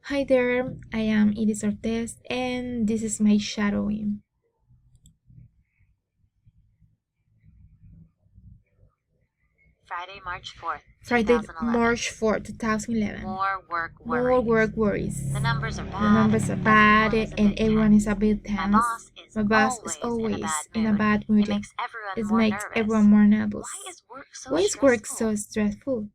Hi there, I am Ortez, and this is my shadowing. Friday, March 4th, Friday, 2011. March 4th, 2011. More work worries. More work worries. The numbers are bad. The numbers are bad, and everyone is a bit tense. My boss is always in a bad mood. It It makes makes everyone more nervous. Why is work so stressful?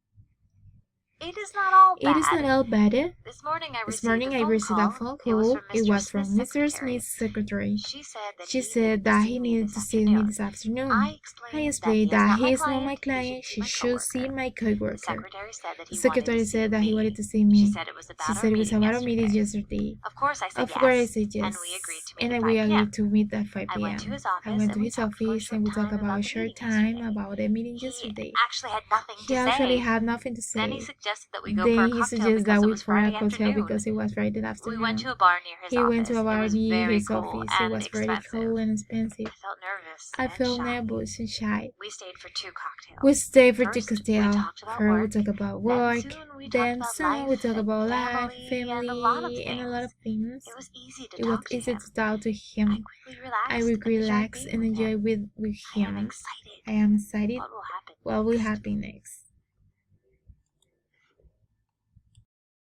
It is not all It is not all bad. This morning I This received morning a I phone received a call. phone It was call. from It was from Mr. Smith's Smith's secretary. She said that He needed to see me this afternoon. I I explained explained that he is not my client. client. She should see my coworker. The The secretary said that he wanted to see She me. said it was She said it was about our meeting yesterday. Of course I said Of course, I yes. said yes. And We we agreed to meet agreed to meet at 5 I went to p.m. his I went to office his office and we talked about a short time about the meeting yesterday. actually had nothing He actually had nothing to say. Then he suggested that we go Then for a he cocktail suggested that because it we was for a Friday cocktail afternoon. because it was Friday afternoon. We went to a bar near his He office. went to a bar It was near very his cool office. and It was very expensive. cold and expensive. I felt nervous I and felt shy. nervous and shy. We stayed for 2 cocktails. We stayed for the First, we cocktail. talked about First, we work. talked about work. Then Soon we talked about life, family, and a lot of things. It was easy to It was talk to easy him. to talk to him. I quickly relaxed and enjoyed with I am him. excited. I am excited. What will happen What will next? happen next?